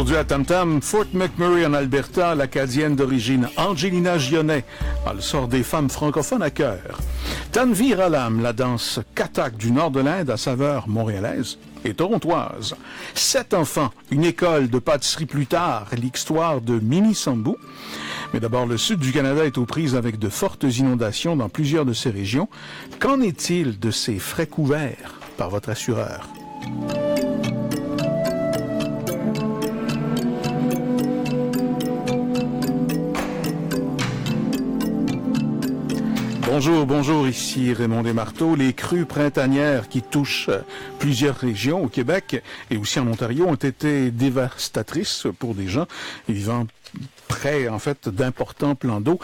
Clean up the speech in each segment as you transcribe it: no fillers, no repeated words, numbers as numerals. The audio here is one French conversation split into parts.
Aujourd'hui à Tam Tam, Fort McMurray en Alberta, l'Acadienne d'origine Angelina Gionnet a le sort des femmes francophones à cœur. Tanvi Ralam, la danse kathak du nord de l'Inde à saveur montréalaise et torontoise. 7 enfants, une école de pâtisserie plus tard, l'histoire de Mini Sambou. Mais d'abord, le sud du Canada est aux prises avec de fortes inondations dans plusieurs de ces régions. Qu'en est-il de ces frais couverts par votre assureur? Bonjour, ici Raymond Desmarteaux. Les crues printanières qui touchent plusieurs régions au Québec et aussi en Ontario ont été dévastatrices pour des gens vivant près, en fait, d'importants plans d'eau.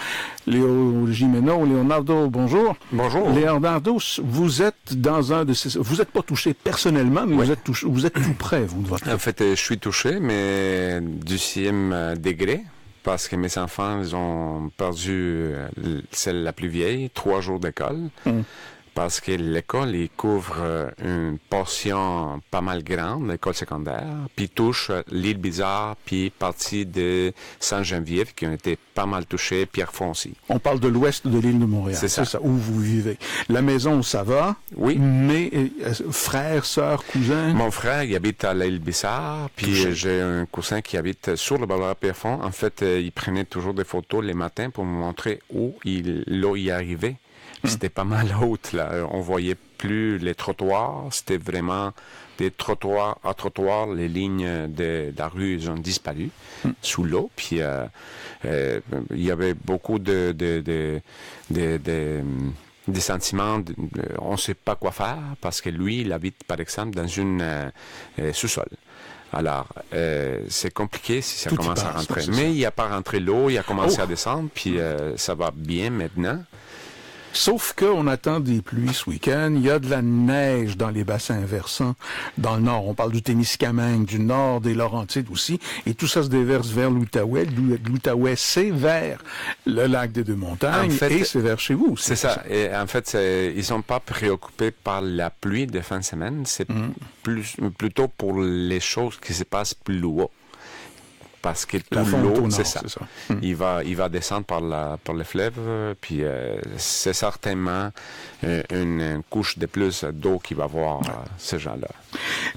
Leonardo, bonjour. Bonjour. Leonardo, vous êtes dans un de ces... Vous n'êtes pas touché personnellement, mais oui. vous êtes tout près, vous, de votre... En fait, je suis touché, mais du 6e degré. Parce que mes enfants, ils ont perdu celle la plus vieille, 3 jours d'école. Parce que l'école, il couvre une portion pas mal grande, l'école secondaire, puis touche l'île Bizarre, puis partie de Sainte-Geneviève, qui ont été pas mal touchées, Pierrefonds. On parle de l'ouest de l'île de Montréal. C'est ça, où vous vivez. La maison, ça va? Oui. Mais frère, sœur, cousin? Mon frère, il habite à l'île Bizarre, puis j'ai un cousin qui habite sur le boulevard Pierrefonds. En fait, il prenait toujours des photos les matins pour me montrer où l'eau y arrivait. C'était pas mal haute, là. On voyait plus les trottoirs. C'était vraiment des trottoirs à trottoirs. Les lignes de la rue, ils ont disparu sous l'eau. Puis, il y avait beaucoup des sentiments, on ne sait pas quoi faire, parce que lui, il habite, par exemple, dans une sous-sol. Alors, c'est compliqué si ça commence à rentrer. Mais il n'y a pas rentré l'eau, il a commencé à descendre, puis ça va bien maintenant. Sauf qu'on attend des pluies ce week-end. Il y a de la neige dans les bassins versants dans le nord. On parle du Témiscamingue, du nord des Laurentides aussi. Et tout ça se déverse vers l'Outaouais. L'Outaouais, c'est vers le lac des Deux-Montagnes, en fait, et c'est vers chez vous. C'est ça. Et en fait, ils ne sont pas préoccupés par la pluie de fin de semaine. C'est plutôt pour les choses qui se passent plus haut. Parce que l'eau, c'est ça. Il va descendre par le fleuve, puis c'est certainement une couche de plus d'eau qui va voir ces gens-là.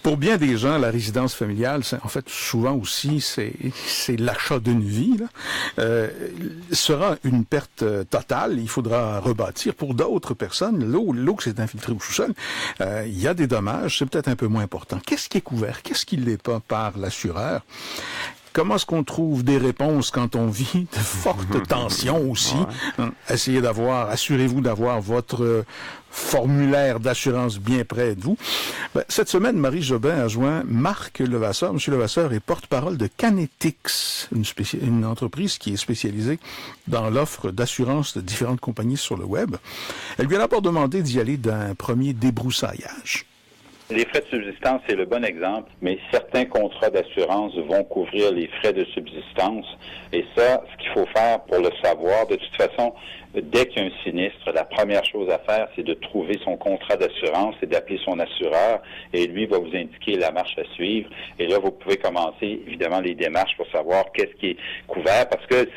Pour bien des gens, la résidence familiale, en fait, souvent aussi, c'est l'achat d'une vie, là. Sera une perte totale. Il faudra rebâtir. Pour d'autres personnes, l'eau qui s'est infiltrée au sous-sol, il y a des dommages. C'est peut-être un peu moins important. Qu'est-ce qui est couvert? Qu'est-ce qui ne l'est pas par l'assureur? Comment est-ce qu'on trouve des réponses quand on vit de fortes tensions aussi? Assurez-vous d'avoir votre formulaire d'assurance bien près de vous. Cette semaine, Marie Jobin a joint Marc Levasseur. Monsieur Levasseur est porte-parole de Canetix, une entreprise qui est spécialisée dans l'offre d'assurance de différentes compagnies sur le web. Elle lui a d'abord demandé d'y aller d'un premier débroussaillage. Les frais de subsistance, c'est le bon exemple, mais certains contrats d'assurance vont couvrir les frais de subsistance. Et ça, ce qu'il faut faire pour le savoir, de toute façon, dès qu'il y a un sinistre, la première chose à faire, c'est de trouver son contrat d'assurance et d'appeler son assureur. Et lui va vous indiquer la marche à suivre. Et là, vous pouvez commencer, évidemment, les démarches pour savoir qu'est-ce qui est couvert. Parce que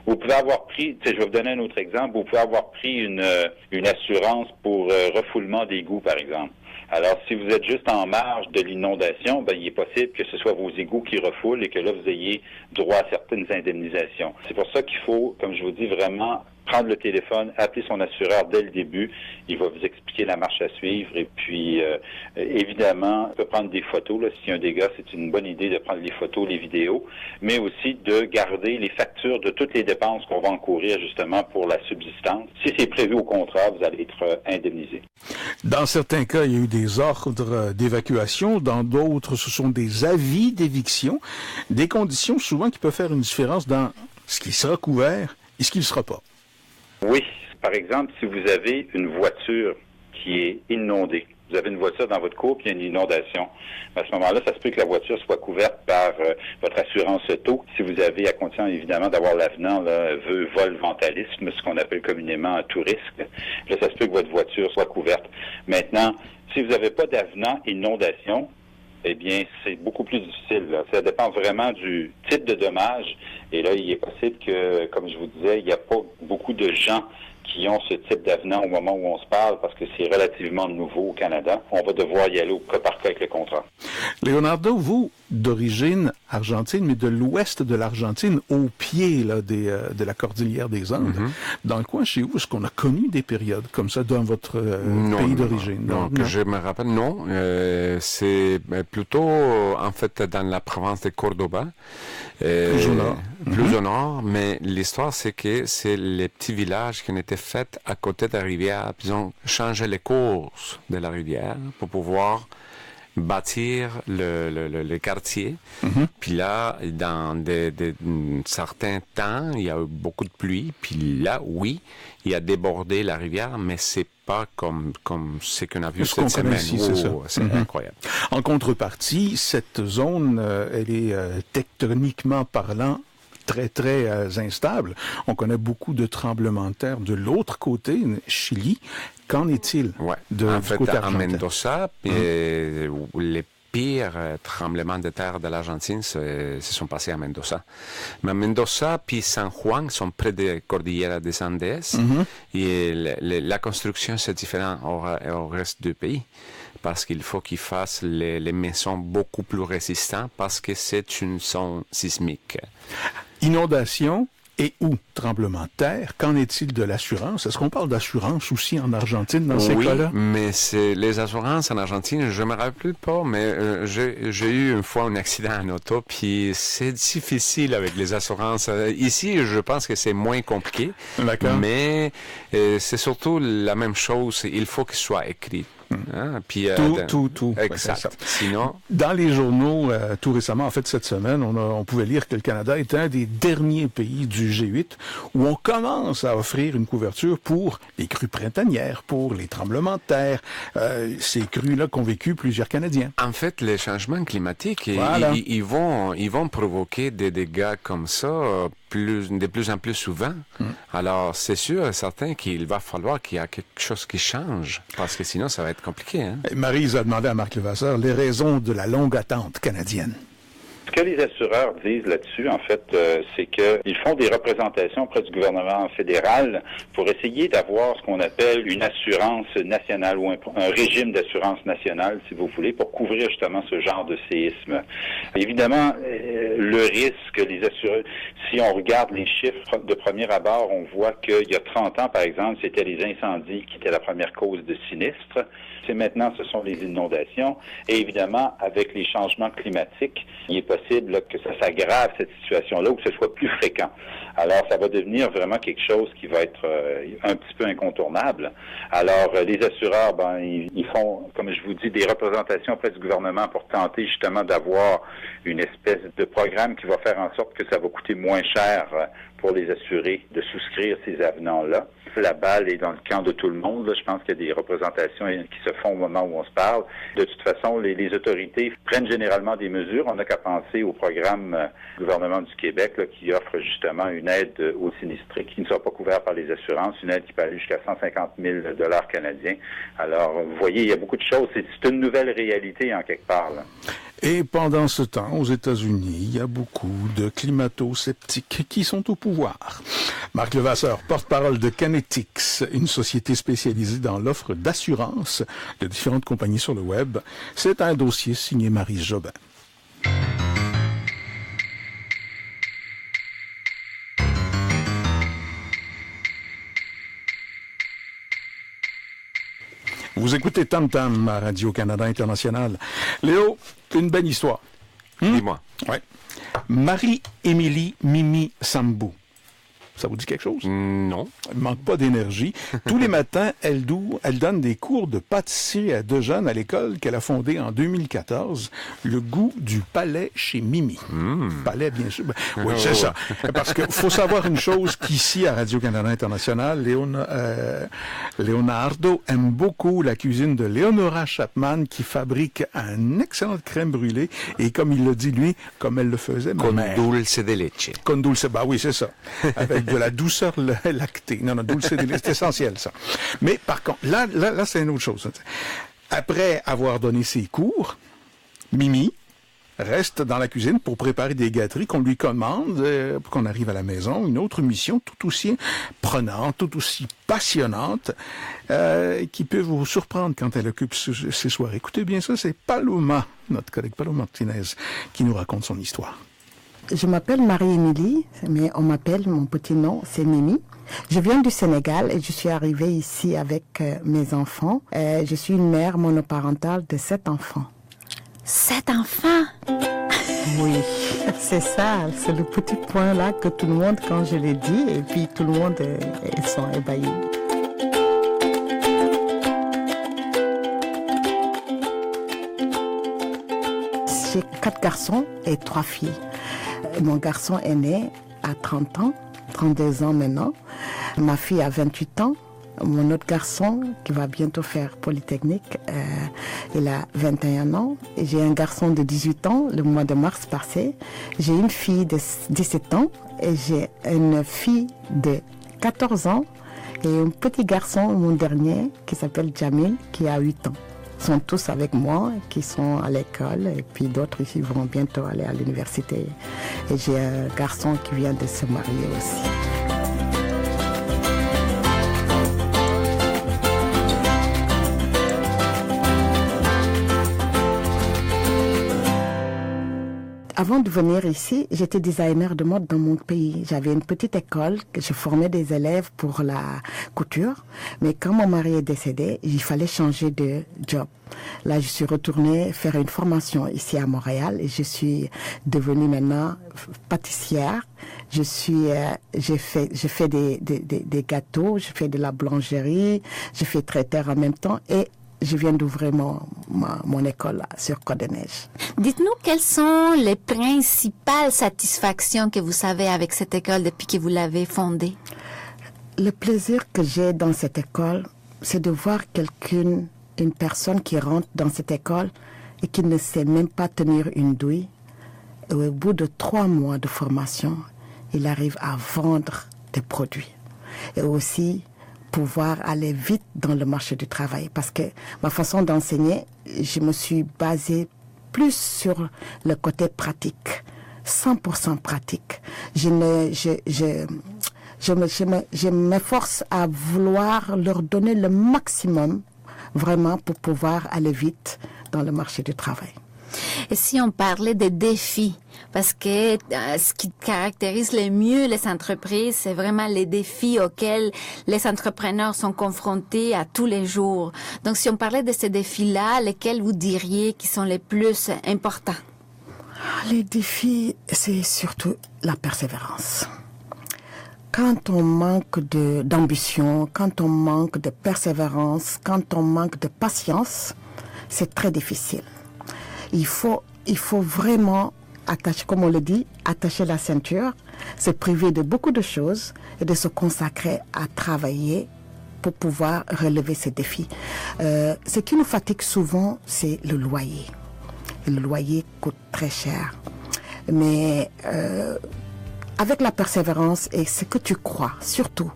vous pouvez avoir pris, je vais vous donner un autre exemple, vous pouvez avoir pris une assurance pour refoulement d'égouts, par exemple. Alors, si vous êtes juste en marge de l'inondation, il est possible que ce soit vos égouts qui refoulent et que là, vous ayez droit à certaines indemnisations. C'est pour ça qu'il faut, comme je vous dis, vraiment prendre le téléphone, appeler son assureur dès le début. Il va vous expliquer la marche à suivre et puis, évidemment, on peut prendre des photos. Là, s'il y a un dégât, c'est une bonne idée de prendre les photos, les vidéos, mais aussi de garder les factures de toutes les dépenses qu'on va encourir justement pour la subsistance. Si c'est prévu au contrat, vous allez être indemnisé. Dans certains cas, il y a eu des ordres d'évacuation. Dans d'autres, ce sont des avis d'éviction. Des conditions souvent qui peuvent faire une différence dans ce qui sera couvert et ce qui ne sera pas. Oui. Par exemple, si vous avez une voiture qui est inondée, vous avez une voiture dans votre cour, puis il y a une inondation. À ce moment-là, ça se peut que la voiture soit couverte par votre assurance auto. Si vous avez, à condition évidemment d'avoir l'avenant vol vandalisme, ce qu'on appelle communément un tout risque, là, ça se peut que votre voiture soit couverte. Maintenant, si vous n'avez pas d'avenant inondation, eh bien, c'est beaucoup plus difficile. Là. Ça dépend vraiment du type de dommage. Et là, il est possible que, comme je vous disais, il n'y a pas beaucoup de gens qui ont ce type d'avenant au moment où on se parle parce que c'est relativement nouveau au Canada. On va devoir y aller au cas par cas avec le contrat. Leonardo, vous, d'origine argentine, mais de l'ouest de l'Argentine, au pied là, de la cordillère des Andes, dans le coin chez vous, est-ce qu'on a connu des périodes comme ça dans votre pays d'origine? Non, que je me rappelle, non. C'est plutôt, en fait, dans la province de Cordoba. Plus au nord. Plus au nord, mais l'histoire, c'est que c'est les petits villages qui ont été faits à côté de la rivière. Ils ont changé les courses de la rivière pour pouvoir bâtir le quartier. Puis là, dans certains temps, il y a eu beaucoup de pluie. Puis là, oui, il a débordé la rivière, mais c'est pas comme ce qu'on a vu cette semaine. Ici, c'est incroyable. En contrepartie, cette zone, elle est tectoniquement parlant très, très instable. On connaît beaucoup de tremblements de terre de l'autre côté, Chili. Qu'en est-il du côté argentin? À Mendoza, les pires tremblements de terre de l'Argentine se sont passés à Mendoza. Mais Mendoza puis San Juan sont près des Cordilleras des Andes. Et la construction, c'est différent au reste du pays. Parce qu'il faut qu'ils fassent les maisons beaucoup plus résistantes parce que c'est une zone sismique. Inondation et ou tremblement de terre, qu'en est-il de l'assurance? Est-ce qu'on parle d'assurance aussi en Argentine dans ces cas-là? Oui, mais c'est les assurances en Argentine, je me rappelle pas, mais j'ai eu une fois un accident en auto, puis c'est difficile avec les assurances. Ici, je pense que c'est moins compliqué, mais c'est surtout la même chose, il faut qu'il soit écrit. Puis, tout. Exact. Sinon, dans les journaux, tout récemment, en fait, cette semaine, on pouvait lire que le Canada est un des derniers pays du G8 où on commence à offrir une couverture pour les crues printanières, pour les tremblements de terre, ces crues-là qu'ont vécu plusieurs Canadiens. En fait, les changements climatiques, ils vont provoquer des dégâts comme ça de plus en plus souvent. Alors, c'est sûr et certain qu'il va falloir qu'il y ait quelque chose qui change, parce que sinon, ça va être compliqué. Hein? Maryse a demandé à Marc Levasseur les raisons de la longue attente canadienne. Ce que les assureurs disent là-dessus, en fait, c'est qu'ils font des représentations auprès du gouvernement fédéral pour essayer d'avoir ce qu'on appelle une assurance nationale ou un régime d'assurance nationale, si vous voulez, pour couvrir justement ce genre de séisme. Évidemment, le risque, les assureurs, si on regarde les chiffres de premier abord, on voit qu'il y a 30 ans, par exemple, c'était les incendies qui étaient la première cause de sinistre. Maintenant, ce sont les inondations. Et évidemment, avec les changements climatiques, il est possible là, que ça s'aggrave, cette situation-là, ou que ce soit plus fréquent. Alors, ça va devenir vraiment quelque chose qui va être un petit peu incontournable. Alors, les assureurs, ils font, comme je vous dis, des représentations auprès du gouvernement pour tenter justement d'avoir une espèce de programme qui va faire en sorte que ça va coûter moins cher pour les assurés de souscrire ces avenants-là. La balle est dans le camp de tout le monde. Là. Je pense qu'il y a des représentations qui se font au moment où on se parle. De toute façon, les autorités prennent généralement des mesures. On n'a qu'à penser au programme du gouvernement du Québec là, qui offre justement une aide aux sinistrés qui ne sont pas couverts par les assurances, une aide qui peut aller jusqu'à 150 000 $ canadiens. Alors, vous voyez, il y a beaucoup de choses. C'est une nouvelle réalité en quelque part. Là. Et pendant ce temps, aux États-Unis, il y a beaucoup de climato-sceptiques qui sont au pouvoir. Marc Levasseur, porte-parole de Canetix, une société spécialisée dans l'offre d'assurance de différentes compagnies sur le web. C'est un dossier signé Maryse Jobin. Vous écoutez Tam Tam à Radio-Canada International. Léo, une belle histoire. Dis-moi. Ouais. Marie-Émilie Mimi Sambou. Ça vous dit quelque chose? Non. Elle manque pas d'énergie. Tous les matins, elle donne des cours de pâtisserie à deux jeunes à l'école qu'elle a fondée en 2014, le goût du palais chez Mimi. Palais, bien sûr. Oui, c'est ça. Parce que faut savoir une chose qu'ici, à Radio-Canada International, Leonardo aime beaucoup la cuisine de Leonora Chapman qui fabrique une excellente crème brûlée et comme il le dit lui, comme elle le faisait ma mère. Con dulce de leche. Con dulce, bah oui, c'est ça. Avec de la douceur lactée. Non, dulce de leche, c'est essentiel, ça. Mais par contre, là, c'est une autre chose. Après avoir donné ses cours, Mimi reste dans la cuisine pour préparer des gâteries qu'on lui commande pour qu'on arrive à la maison. Une autre mission tout aussi prenante, tout aussi passionnante, qui peut vous surprendre quand elle occupe ses soirées. Écoutez bien ça, c'est Paloma, notre collègue Paloma Martinez, qui nous raconte son histoire. Je m'appelle Marie-Émilie, mais on m'appelle, mon petit nom, c'est Mimi. Je viens du Sénégal et je suis arrivée ici avec mes enfants. Je suis une mère monoparentale de 7 enfants. 7 enfants? Oui, c'est ça, c'est le petit point là que tout le monde, quand je l'ai dit, et puis tout le monde, ils sont ébahis. J'ai 4 garçons et 3 filles. Mon garçon est né à 30 ans, 32 ans maintenant. Ma fille a 28 ans. Mon autre garçon, qui va bientôt faire Polytechnique, il a 21 ans. Et j'ai un garçon de 18 ans, le mois de mars passé. J'ai une fille de 17 ans et j'ai une fille de 14 ans et un petit garçon, mon dernier, qui s'appelle Jamil, qui a 8 ans. Ils sont tous avec moi, qui sont à l'école, et puis d'autres ici vont bientôt aller à l'université. Et j'ai un garçon qui vient de se marier aussi. Avant de venir ici, j'étais designer de mode dans mon pays. J'avais une petite école que je formais des élèves pour la couture. Mais quand mon mari est décédé, il fallait changer de job. Là, je suis retournée faire une formation ici à Montréal et je suis devenue maintenant pâtissière. Je fais des gâteaux, je fais de la boulangerie, je fais traiteur en même temps et je viens d'ouvrir mon école sur Côte-des-Neiges. Dites-nous quelles sont les principales satisfactions que vous avez avec cette école depuis que vous l'avez fondée? Le plaisir que j'ai dans cette école, c'est de voir une personne qui rentre dans cette école et qui ne sait même pas tenir une douille. Et au bout de 3 mois de formation, il arrive à vendre des produits. Et aussi pouvoir aller vite dans le marché du travail. Parce que ma façon d'enseigner, je me suis basée plus sur le côté pratique, 100% pratique. Je m'efforce à vouloir leur donner le maximum, vraiment, pour pouvoir aller vite dans le marché du travail. Et si on parlait des défis, parce que ce qui caractérise le mieux les entreprises, c'est vraiment les défis auxquels les entrepreneurs sont confrontés à tous les jours. Donc si on parlait de ces défis-là, lesquels vous diriez qui sont les plus importants? Les défis, c'est surtout la persévérance. Quand on manque d'ambition, quand on manque de persévérance, quand on manque de patience, c'est très difficile. Il faut vraiment attacher, comme on le dit, attacher la ceinture, se priver de beaucoup de choses et de se consacrer à travailler pour pouvoir relever ces défis. Ce qui nous fatigue souvent, c'est le loyer. Et le loyer coûte très cher. Mais avec la persévérance et ce que tu crois, surtout,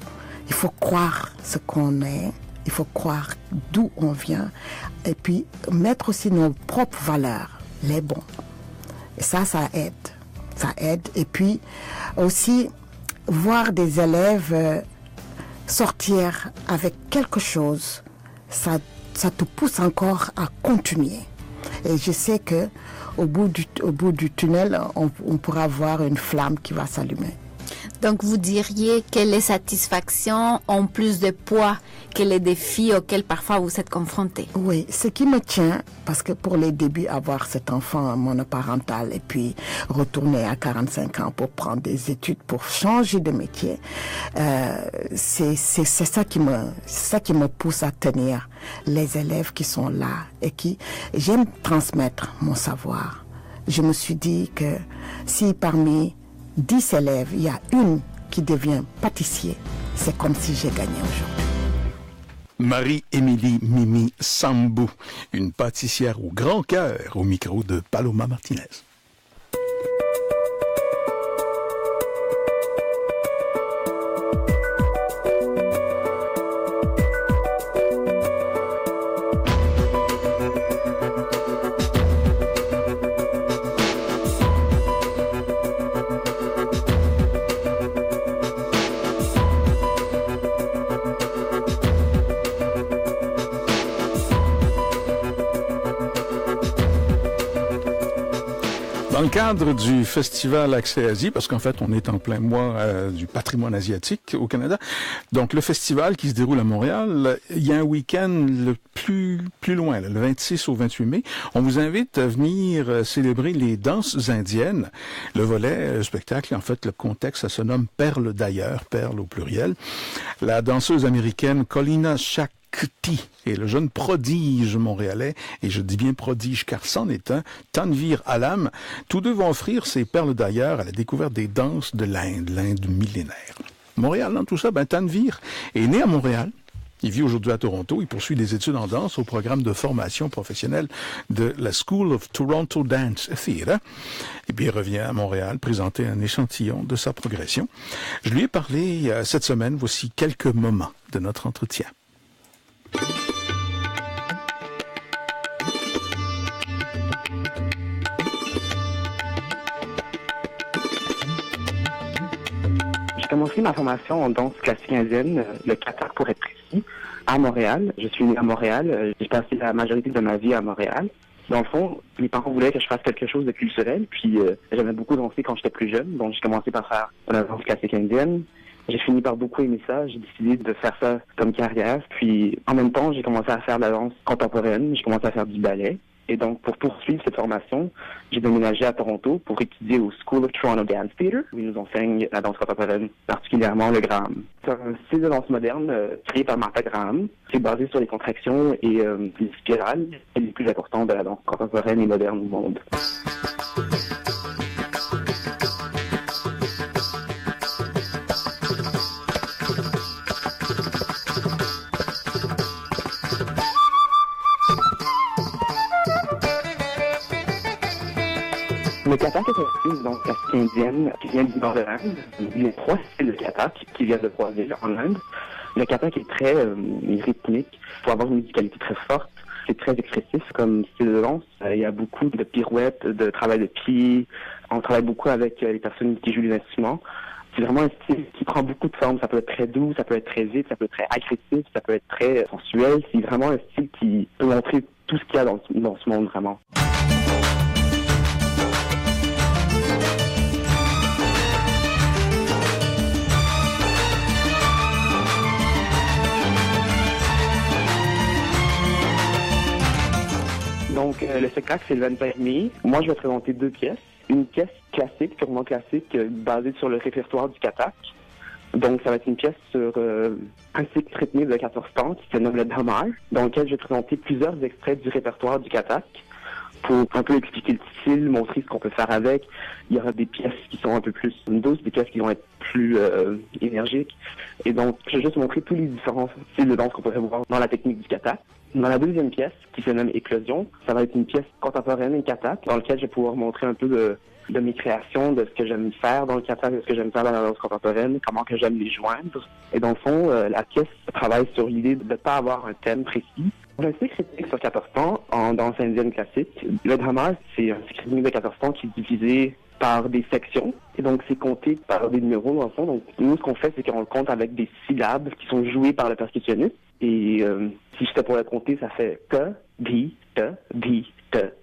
il faut croire ce qu'on est. Il faut croire d'où on vient et puis mettre aussi nos propres valeurs, les bons. Et ça aide. Ça aide. Et puis aussi voir des élèves sortir avec quelque chose, ça te pousse encore à continuer. Et je sais que au bout du tunnel, on pourra voir une flamme qui va s'allumer. Donc, vous diriez que les satisfactions ont plus de poids que les défis auxquels parfois vous êtes confrontés. Oui, ce qui me tient, parce que pour les débuts, avoir cet enfant monoparental et puis retourner à 45 ans pour prendre des études, pour changer de métier, c'est ça qui me pousse à tenir les élèves qui sont là et qui j'aime transmettre mon savoir. Je me suis dit que si parmi 10 élèves, il y a une qui devient pâtissier, c'est comme si j'ai gagné aujourd'hui. Marie-Émilie Mimi Sambou, une pâtissière au grand cœur, au micro de Paloma Martinez. Dans le cadre du Festival Accès Asie, parce qu'en fait, on est en plein mois du patrimoine asiatique au Canada, donc le festival qui se déroule à Montréal, il y a un week-end le plus loin, le 26 au 28 mai. On vous invite à venir célébrer les danses indiennes. Le volet spectacle, en fait, le contexte, ça se nomme Perle d'ailleurs, perle au pluriel. La danseuse américaine Colina Shakti et le jeune prodige montréalais, et je dis bien prodige car c'en est un, Tanveer Alam, tous deux vont offrir ces perles d'ailleurs à la découverte des danses de l'Inde millénaire. Montréal, dans tout ça, Tanveer est né à Montréal. Il vit aujourd'hui à Toronto. Il poursuit des études en danse au programme de formation professionnelle de la School of Toronto Dance Theatre. Et puis il revient à Montréal présenter un échantillon de sa progression. Je lui ai parlé cette semaine. Voici quelques moments de notre entretien. J'ai commencé ma formation en danse classique indienne, le Kathak pour être précis, à Montréal. Je suis né à Montréal. J'ai passé la majorité de ma vie à Montréal. Dans le fond, mes parents voulaient que je fasse quelque chose de culturel, puis j'aimais beaucoup danser quand j'étais plus jeune, donc j'ai commencé par faire de la danse classique indienne. J'ai fini par beaucoup aimer ça. J'ai décidé de faire ça comme carrière. Puis, en même temps, j'ai commencé à faire de la danse contemporaine. J'ai commencé à faire du ballet. Et donc, pour poursuivre cette formation, j'ai déménagé à Toronto pour étudier au School of Toronto Dance Theatre, où ils nous enseignent la danse contemporaine, particulièrement le Graham. C'est un style de danse moderne créé par Martha Graham. C'est basé sur les contractions et les spirales, les plus importantes de la danse contemporaine et moderne au monde. Le Kathak est un style donc classique indienne qui vient du nord de l'Inde. Il y a 3 styles de Kathak qui viennent de 3 villes en Inde. Le Kathak est très rythmique, il faut avoir une musicalité très forte. C'est très expressif comme style de danse. Il y a beaucoup de pirouettes, de travail de pieds. On travaille beaucoup avec les personnes qui jouent les instruments. C'est vraiment un style qui prend beaucoup de formes. Ça peut être très doux, ça peut être très vite, ça peut être très agressif, ça peut être très sensuel. C'est vraiment un style qui peut montrer tout ce qu'il y a dans ce monde vraiment. Donc, le spectacle, c'est le 25 mai. Moi, je vais présenter 2 pièces. Une pièce classique, purement classique, basée sur le répertoire du Kathak. Donc, ça va être une pièce sur un cycle rythmique de 14 temps qui se nomme le Dhamar, dans lequel je vais présenter plusieurs extraits du répertoire du Kathak pour un peu expliquer le style, montrer ce qu'on peut faire avec. Il y aura des pièces qui sont un peu plus douces, des pièces qui vont être plus énergiques. Et donc, je vais juste montrer tous les différents styles de danse qu'on pourrait voir dans la technique du Kathak. Dans la deuxième pièce, qui se nomme Éclosion, ça va être une pièce contemporaine et Kathak, dans laquelle je vais pouvoir montrer un peu de mes créations, de ce que j'aime faire dans le Kathak, de ce que j'aime faire dans la danse contemporaine, comment que j'aime les joindre. Et dans le fond, la pièce travaille sur l'idée de ne pas avoir un thème précis. Un cycle rythmique sur 14 temps en danse indienne classique. Le Dhamar, c'est un cycle rythmique de 14 temps qui est divisé par des sections. Et donc, c'est compté par des numéros, dans le fond. Donc, nous, ce qu'on fait, c'est qu'on le compte avec des syllabes qui sont jouées par le percussionniste. Et si j'étais pour le compter, ça fait que, bi, te,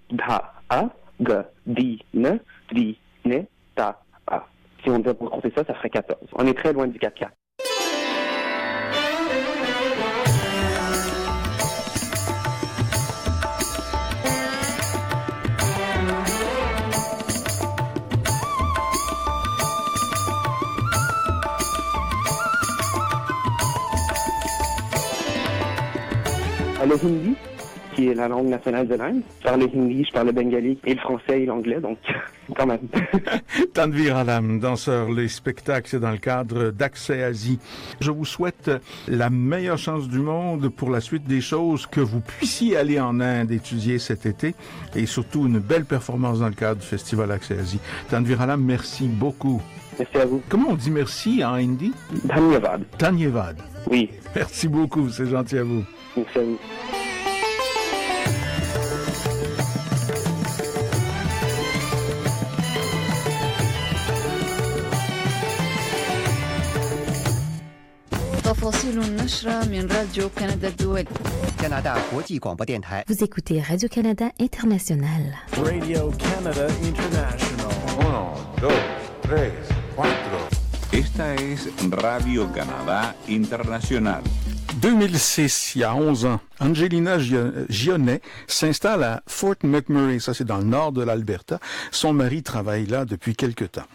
dha, a, g, di, ne, di, ne, ta, a. Si on devait pour compter ça, ça ferait 14. On est très loin du 4-4. Le hindi, qui est la langue nationale de l'Inde. Je parle le hindi, je parle le bengali et le français et l'anglais, donc quand même. Tanveer Alam, danseur, les spectacles, c'est dans le cadre d'Accès Asie. Je vous souhaite la meilleure chance du monde pour la suite des choses, que vous puissiez aller en Inde étudier cet été et surtout une belle performance dans le cadre du Festival Accès Asie. Tanveer Alam, merci beaucoup. Merci à vous. Comment on dit merci en hindi? Dhanyavad. Dhanyavad. Oui. Merci beaucoup, c'est gentil à vous. Merci à vous. تفاصيل النشرة من راديو كندا الدولي. Vous écoutez Radio-Canada International. Radio Canada International. 1, 2, 3, 4. Esta es Radio Canada International. 2006, il y a 11 ans, Angelina Gionnet s'installe à Fort McMurray, ça c'est dans le nord de l'Alberta. Son mari travaille là depuis quelque temps.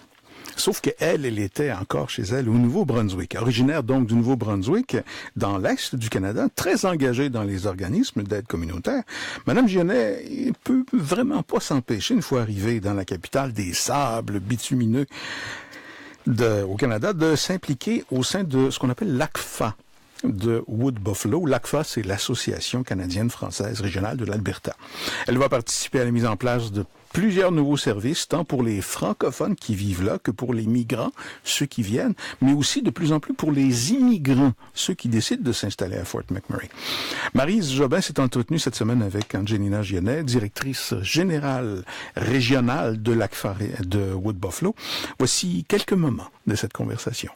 Sauf qu'elle était encore chez elle au Nouveau-Brunswick, originaire donc du Nouveau-Brunswick, dans l'est du Canada, très engagée dans les organismes d'aide communautaire. Madame Gionnet peut vraiment pas s'empêcher, une fois arrivée dans la capitale des sables bitumineux au Canada, de s'impliquer au sein de ce qu'on appelle l'ACFA de Wood Buffalo. L'ACFA, c'est l'Association canadienne-française régionale de l'Alberta. Elle va participer à la mise en place de plusieurs nouveaux services, tant pour les francophones qui vivent là que pour les migrants, ceux qui viennent, mais aussi de plus en plus pour les immigrants, ceux qui décident de s'installer à Fort McMurray. Maryse Jobin s'est entretenue cette semaine avec Angelina Gionnet, directrice générale régionale de l'ACFA de Wood Buffalo. Voici quelques moments de cette conversation.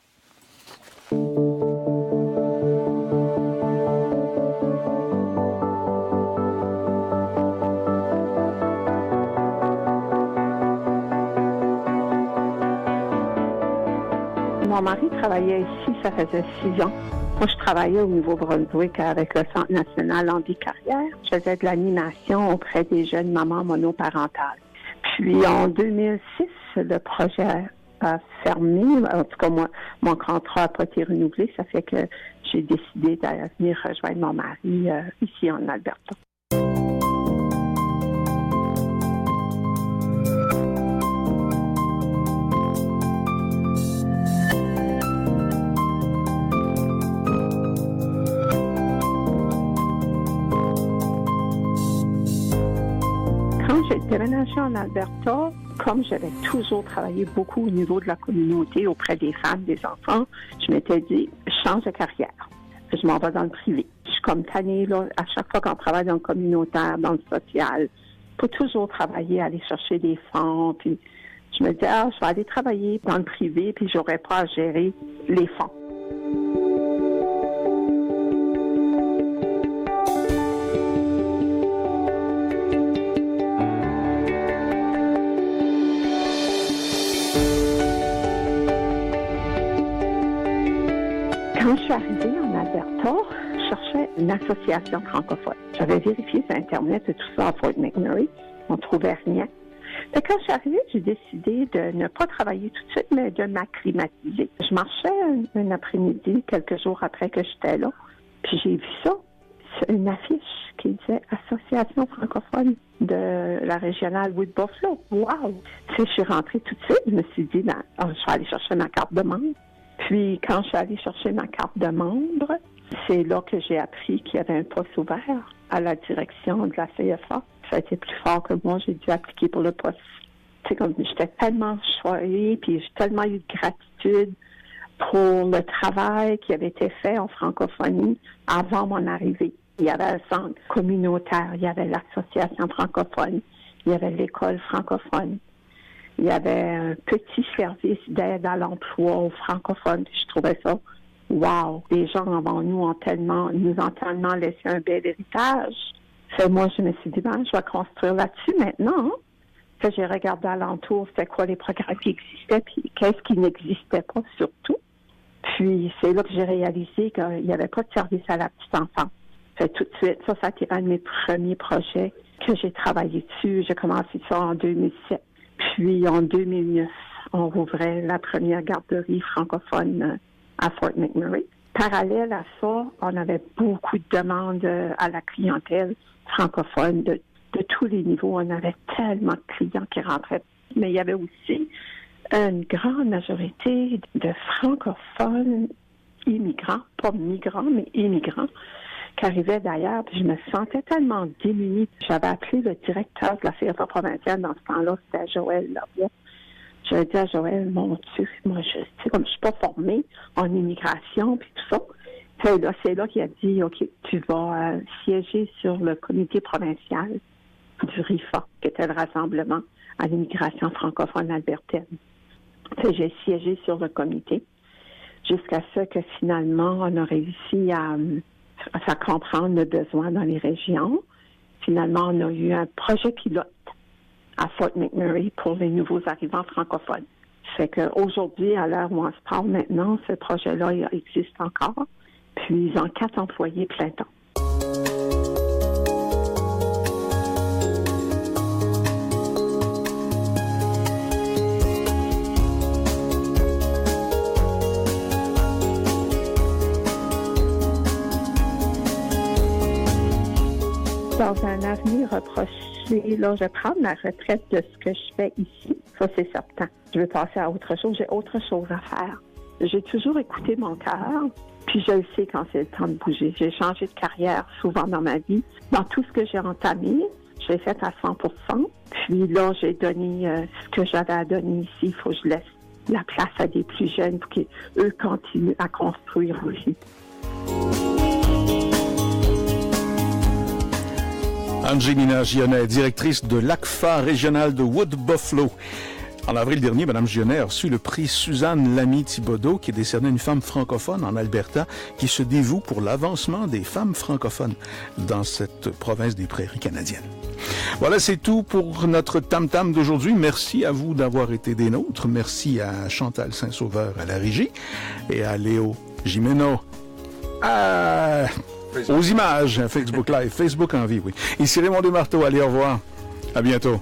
Mon mari travaillait ici, ça faisait 6 ans. Moi, je travaillais au Nouveau-Brunswick avec le Centre national Handicarrière. Je faisais de l'animation auprès des jeunes mamans monoparentales. Puis, en 2006, le projet a fermé. En tout cas, moi, mon contrat n'a pas été renouvelé. Ça fait que j'ai décidé de venir rejoindre mon mari ici en Alberta. J'ai déménagé en Alberta, comme j'avais toujours travaillé beaucoup au niveau de la communauté, auprès des femmes, des enfants, je m'étais dit, je change de carrière. Je m'en vais dans le privé. Je suis comme tannée, là, à chaque fois qu'on travaille dans le communautaire, dans le social, pour toujours travailler, aller chercher des fonds. Puis je me dis, je vais aller travailler dans le privé, puis j'aurais pas à gérer les fonds. Quand je suis arrivée en Alberta, je cherchais une association francophone. J'avais vérifié sur Internet et tout ça à Fort McMurray. On ne trouvait rien. Et quand je suis arrivée, j'ai décidé de ne pas travailler tout de suite, mais de m'acclimatiser. Je marchais un après-midi, quelques jours après que j'étais là, puis j'ai vu ça. C'est une affiche qui disait Association francophone de la régionale Wood Buffalo. Wow! Je suis rentrée tout de suite, je me suis dit, je vais aller chercher ma carte de membre. Puis, quand je suis allée chercher ma carte de membre, c'est là que j'ai appris qu'il y avait un poste ouvert à la direction de la CFA. Ça a été plus fort que moi, j'ai dû appliquer pour le poste. Tu sais, comme j'étais tellement choyée, puis j'ai tellement eu de gratitude pour le travail qui avait été fait en francophonie avant mon arrivée. Il y avait un centre communautaire, il y avait l'association francophone, il y avait l'école francophone. Il y avait un petit service d'aide à l'emploi aux francophones. Je trouvais ça, wow! Les gens avant nous ont tellement laissé un bel héritage. Fait, moi, je me suis dit, je vais construire là-dessus maintenant. Fait, j'ai regardé alentour, c'était quoi les programmes qui existaient, puis qu'est-ce qui n'existait pas surtout. Puis, c'est là que j'ai réalisé qu'il n'y avait pas de service à la petite enfance. Fait, tout de suite, ça a été un de mes premiers projets que j'ai travaillé dessus. J'ai commencé ça en 2007. Puis, en 2009, on rouvrait la première garderie francophone à Fort McMurray. Parallèle à ça, on avait beaucoup de demandes à la clientèle francophone de tous les niveaux. On avait tellement de clients qui rentraient. Mais il y avait aussi une grande majorité de francophones immigrants, pas migrants, mais immigrants, qui arrivaient d'ailleurs, puis je me sentais tellement démunie. J'avais appelé le directeur de la CFA provinciale dans ce temps-là, c'était Joël Lavoie. J'avais dit à Joël, mon Dieu, moi, je suis pas formée en immigration, puis tout ça. C'est là qu'il a dit, OK, tu vas siéger sur le comité provincial du RIFA, qui était le Rassemblement à l'immigration francophone albertaine. J'ai siégé sur le comité. jusqu'à ce que finalement, on a réussi à faire comprendre le besoin dans les régions. Finalement, on a eu un projet pilote à Fort McMurray pour les nouveaux arrivants francophones. Fait qu'aujourd'hui, à l'heure où on se parle maintenant, ce projet-là il existe encore. Puis, ils ont 4 employés plein temps. Dans un avenir rapproché, là, je vais prendre ma retraite de ce que je fais ici. Ça, c'est certain. Je vais passer à autre chose. J'ai autre chose à faire. J'ai toujours écouté mon cœur, puis je le sais quand c'est le temps de bouger. J'ai changé de carrière souvent dans ma vie. Dans tout ce que j'ai entamé, je l'ai fait à 100%. Puis là, j'ai donné ce que j'avais à donner ici. Il faut que je laisse la place à des plus jeunes pour qu'eux continuent à construire aussi. Angelina Gionnet, directrice de l'ACFA régionale de Wood Buffalo. En avril dernier, Mme Gionnet a reçu le prix Suzanne Lamy-Thibodeau, qui est décerné à une femme francophone en Alberta, qui se dévoue pour l'avancement des femmes francophones dans cette province des prairies canadiennes. Voilà, c'est tout pour notre tam-tam d'aujourd'hui. Merci à vous d'avoir été des nôtres. Merci à Chantal Saint-Sauveur à la régie et à Léo Gimeno aux images, Facebook Live, Facebook en vie, oui. Ici Raymond Desmarteaux, allez, au revoir. À bientôt.